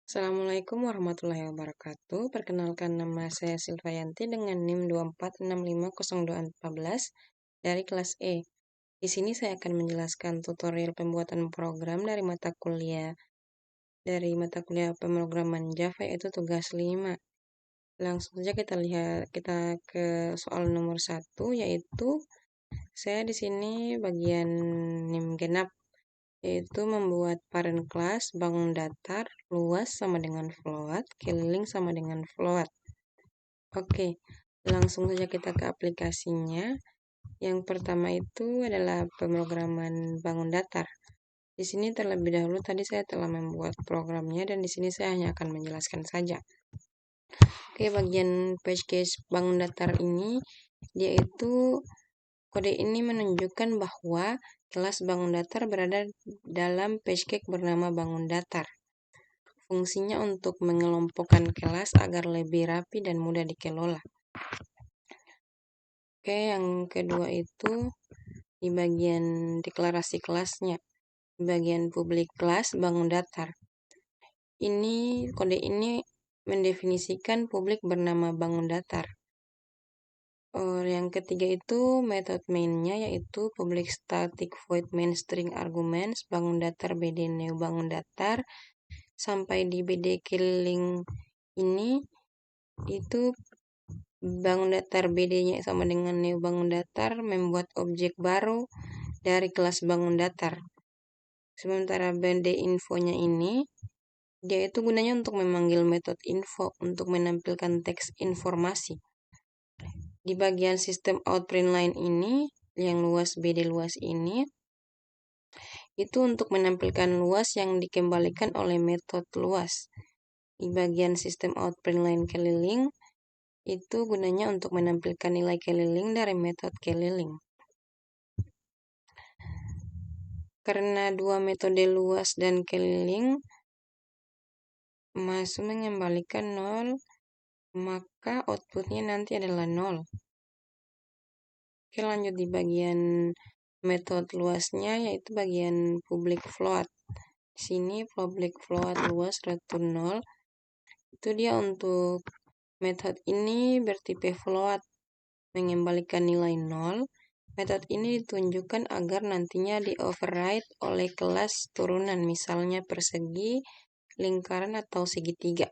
Assalamualaikum warahmatullahi wabarakatuh. Perkenalkan, nama saya Silvayanti dengan NIM 24650214 dari kelas E. Di sini saya akan menjelaskan tutorial pembuatan program dari mata kuliah pemrograman Java, yaitu tugas 5. Langsung saja kita ke soal nomor 1, yaitu saya di sini bagian NIM genap, yaitu membuat parent class, bangun datar, luas sama dengan float, keliling sama dengan float. Oke, langsung saja kita ke aplikasinya. Yang pertama itu adalah pemrograman bangun datar. Di sini terlebih dahulu tadi saya telah membuat programnya dan di sini saya hanya akan menjelaskan saja. Oke, bagian page case bangun datar ini yaitu kode ini menunjukkan bahwa kelas bangun datar berada dalam pagecake bernama bangun datar. Fungsinya untuk mengelompokkan kelas agar lebih rapi dan mudah dikelola. Oke, yang kedua itu di bagian deklarasi kelasnya. Di bagian public class bangun datar. Kode ini mendefinisikan publik bernama bangun datar. Yang ketiga itu method mainnya, yaitu public static void main string arguments bangun datar bd new bangun datar sampai di bd keliling ini itu bangun datar bd-nya sama dengan new bangun datar membuat objek baru dari kelas bangun datar. Sementara bd infonya ini dia itu gunanya untuk memanggil metode info untuk menampilkan teks informasi. Di bagian sistem out print line ini, yang luas BD luas ini, itu untuk menampilkan luas yang dikembalikan oleh metode luas. Di bagian sistem out print line keliling, itu gunanya untuk menampilkan nilai keliling dari metode keliling. Karena dua metode luas dan keliling masuk mengembalikan 0, maka outputnya nanti adalah 0. Oke, lanjut di bagian metode luasnya, yaitu bagian public float. Di sini public float luas return 0. Itu dia untuk metode ini bertipe float, mengembalikan nilai 0. Metode ini ditunjukkan agar nantinya di-override oleh kelas turunan, misalnya persegi, lingkaran, atau segitiga.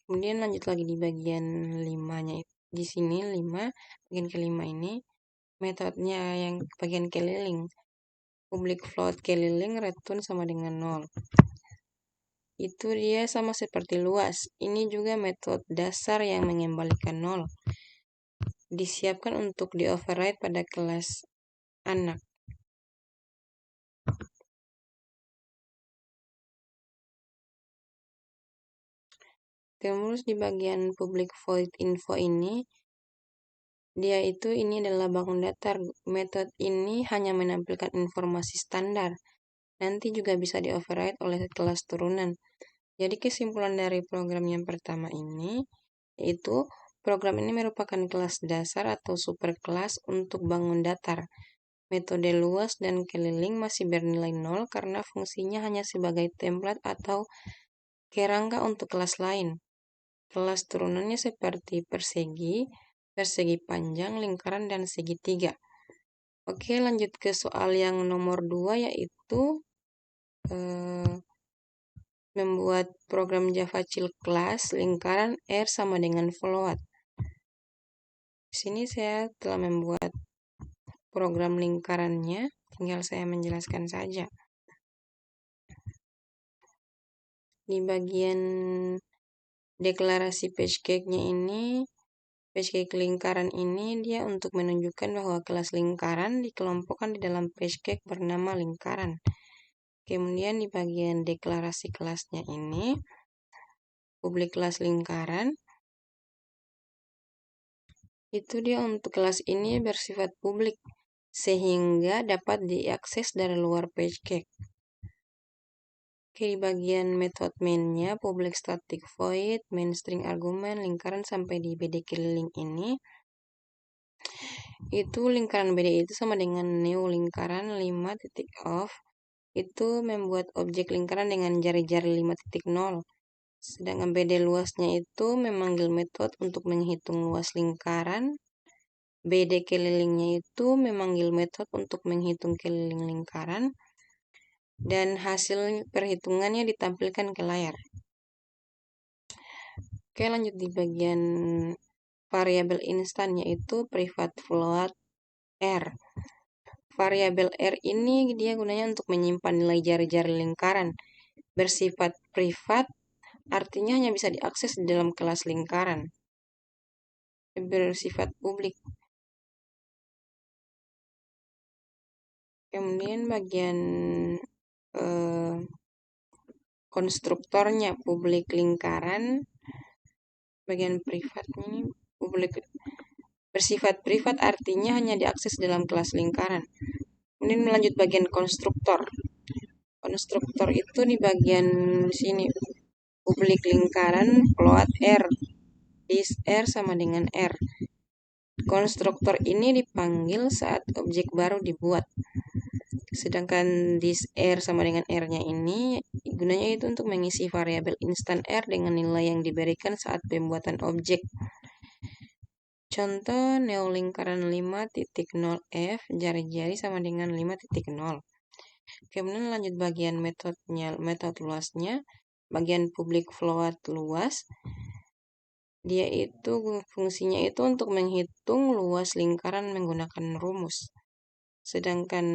Kemudian lanjut lagi di bagian 5-nya. Di sini 5, bagian kelima ini, metodenya yang bagian keliling. Public float keliling return sama dengan 0. Itu dia sama seperti luas. Ini juga metode dasar yang mengembalikan 0. Disiapkan untuk di-override pada kelas anak. Terus di bagian public void info ini, ini adalah bangun datar. Metode ini hanya menampilkan informasi standar. Nanti juga bisa di-override oleh kelas turunan. Jadi kesimpulan dari program yang pertama ini, yaitu program ini merupakan kelas dasar atau superkelas untuk bangun datar. Metode luas dan keliling masih bernilai 0 karena fungsinya hanya sebagai template atau kerangka untuk kelas lain. Kelas turunannya seperti persegi, persegi panjang, lingkaran, dan segitiga. Oke, lanjut ke soal yang nomor 2, yaitu membuat program Java Child Class lingkaran R sama dengan float. Di sini saya telah membuat program lingkarannya, tinggal saya menjelaskan saja. Di bagian deklarasi pagecake-nya ini, pagecake lingkaran ini dia untuk menunjukkan bahwa kelas lingkaran dikelompokkan di dalam pagecake bernama lingkaran. Kemudian di bagian deklarasi kelasnya ini, publik kelas lingkaran, itu dia untuk kelas ini bersifat publik, sehingga dapat diakses dari luar pagecake. Oke, di bagian method main-nya, public static void, main string argument, lingkaran sampai di BD keliling ini, itu lingkaran BD itu sama dengan new lingkaran 5.off, itu membuat objek lingkaran dengan jari-jari 5.0. Sedangkan BD luasnya itu memanggil metode untuk menghitung luas lingkaran. BD kelilingnya itu memanggil metode untuk menghitung keliling lingkaran. Dan hasil perhitungannya ditampilkan ke layar. Oke, lanjut di bagian variabel instan, yaitu private float R. Variabel R ini dia gunanya untuk menyimpan nilai jari-jari lingkaran. Bersifat privat, artinya hanya bisa diakses di dalam kelas lingkaran. Bersifat publik. Kemudian bagian konstruktornya publik lingkaran. Bagian privatnya ini publik. Bersifat privat artinya hanya diakses dalam kelas lingkaran. Kemudian melanjut bagian konstruktor. Konstruktor itu di bagian sini. Publik lingkaran float R. Dis R sama dengan R. Konstruktor ini dipanggil saat objek baru dibuat. Sedangkan dis R sama dengan R-nya ini gunanya itu untuk mengisi variabel instan R dengan nilai yang diberikan saat pembuatan objek. Contoh neolingkaran 5.0F jari-jari sama dengan 5.0. Kemudian lanjut bagian metodenya, metode luasnya. Bagian publik float luas. Dia itu fungsinya itu untuk menghitung luas lingkaran menggunakan rumus. Sedangkan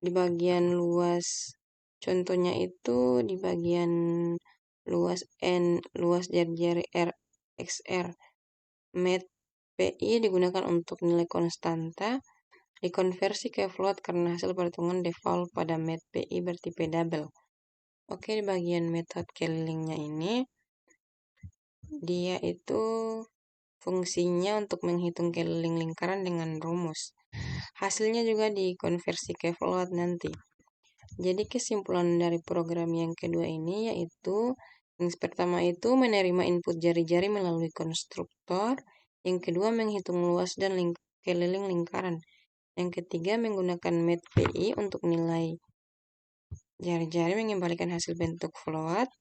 di bagian luas, contohnya itu di bagian luas N, luas jari-jari R, XR. Met PI digunakan untuk nilai konstanta, dikonversi ke float karena hasil perhitungan default pada met PI berarti P double. Oke, di bagian metode kelilingnya ini, dia itu fungsinya untuk menghitung keliling lingkaran dengan rumus. Hasilnya juga dikonversi ke float nanti. Jadi kesimpulan dari program yang kedua ini yaitu yang pertama itu menerima input jari-jari melalui konstruktor. Yang kedua menghitung luas dan keliling lingkaran. Yang ketiga menggunakan met PI untuk nilai jari-jari mengembalikan hasil bentuk float.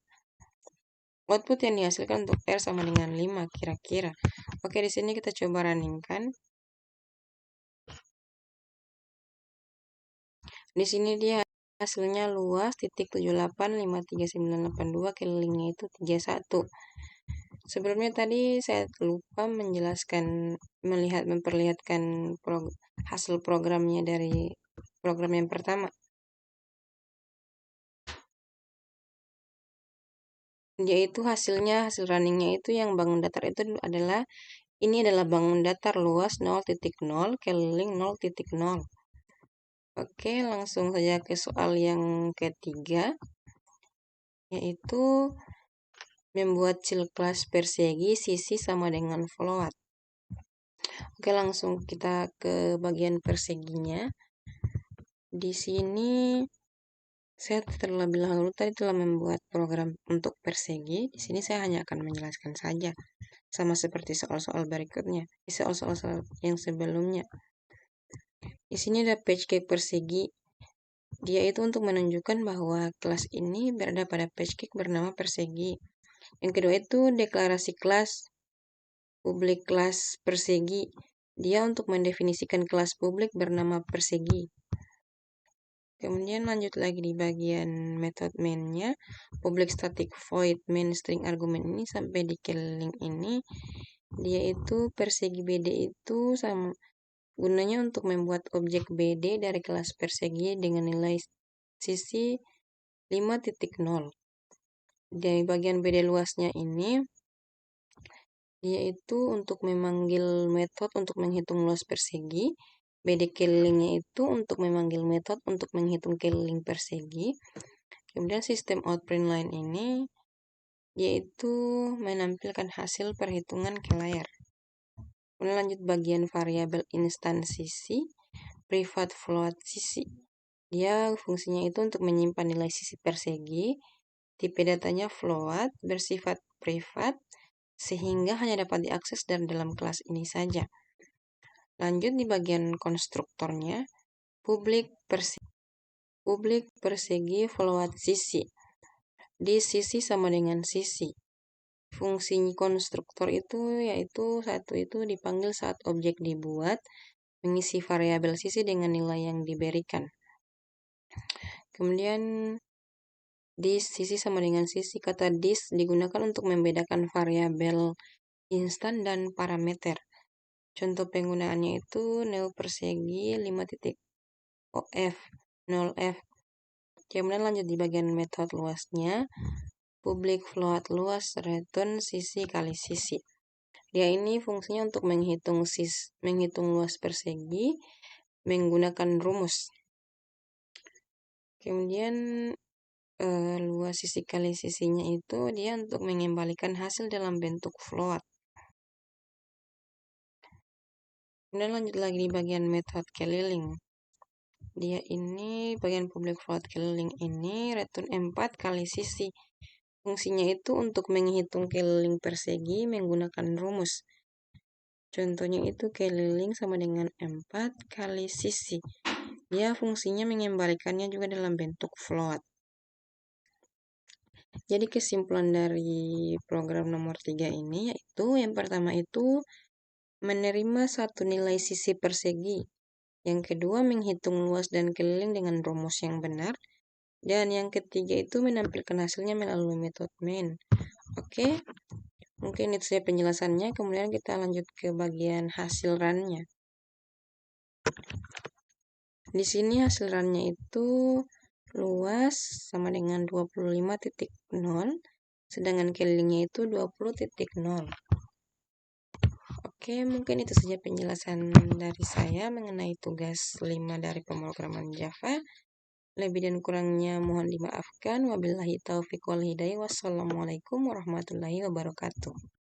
Output yang dihasilkan untuk R sama dengan 5 kira-kira. Oke, di sini kita coba runningkan. Di sini dia hasilnya luas titik 78,53982, kelilingnya itu 31. Sebelumnya tadi saya lupa menjelaskan, memperlihatkan hasil programnya dari program yang pertama. Yaitu hasil runningnya itu yang bangun datar itu adalah, ini adalah bangun datar luas 0.0, keliling 0.0. Oke, langsung saja ke soal yang ketiga, yaitu membuat cil kelas persegi sisi sama dengan float. Oke, langsung kita ke bagian perseginya. Di sini saya terlebih dahulu tadi telah membuat program untuk persegi. Di sini saya hanya akan menjelaskan saja, sama seperti soal-soal berikutnya, soal-soal yang sebelumnya. Di sini ada page cake persegi. Dia itu untuk menunjukkan bahwa kelas ini berada pada page cake bernama persegi. Yang kedua itu deklarasi kelas, publik kelas persegi. Dia untuk mendefinisikan kelas publik bernama persegi. Kemudian lanjut lagi di bagian method main-nya, public static void main string argument ini sampai di keliling ini, dia itu persegi BD itu sama gunanya untuk membuat objek BD dari kelas persegi dengan nilai sisi 5.0. Dari bagian BD luasnya ini, yaitu untuk memanggil metode untuk menghitung luas persegi. BD kelilingnya itu untuk memanggil metode untuk menghitung keliling persegi. Kemudian sistem outprint line ini yaitu menampilkan hasil perhitungan ke layar. Kemudian lanjut bagian variabel instan sisi, private float sisi. Dia fungsinya itu untuk menyimpan nilai sisi persegi. Tipe datanya float, bersifat privat, sehingga hanya dapat diakses dari dalam kelas ini saja. Lanjut di bagian konstruktornya, publik persegi float sisi. di sisi sama dengan sisi. Fungsi konstruktor itu yaitu satu itu dipanggil saat objek dibuat, mengisi variabel sisi dengan nilai yang diberikan. Kemudian dis sisi sama dengan sisi. Kata dis digunakan untuk membedakan variabel instan dan parameter. Contoh penggunaannya itu nil persegi 5 titik OF 0F. Kemudian lanjut di bagian metode luasnya. Public float luas return sisi kali sisi. Dia ini fungsinya untuk menghitung luas persegi menggunakan rumus. Kemudian luas sisi kali sisinya itu dia untuk mengembalikan hasil dalam bentuk float. Kemudian lanjut lagi di bagian metode keliling. Dia ini bagian public float keliling ini return 4 kali sisi. Fungsinya itu untuk menghitung keliling persegi menggunakan rumus. Contohnya itu keliling sama dengan 4 kali sisi. Dia fungsinya mengembalikannya juga dalam bentuk float. Jadi kesimpulan dari program nomor 3 ini yaitu yang pertama itu menerima satu nilai sisi persegi. Yang kedua menghitung luas dan keliling dengan rumus yang benar. Dan yang ketiga itu menampilkan hasilnya melalui metode main. Oke, mungkin itu saja penjelasannya. Kemudian kita lanjut ke bagian hasil runnya. Di sini hasil runnya itu luas sama dengan 25.0, sedangkan kelilingnya itu 20.0. Oke, mungkin itu saja penjelasan dari saya mengenai tugas 5 dari pemrograman Java. Lebih dan kurangnya mohon dimaafkan. Wabillahi taufiq wal hidayah. Wassalamualaikum warahmatullahi wabarakatuh.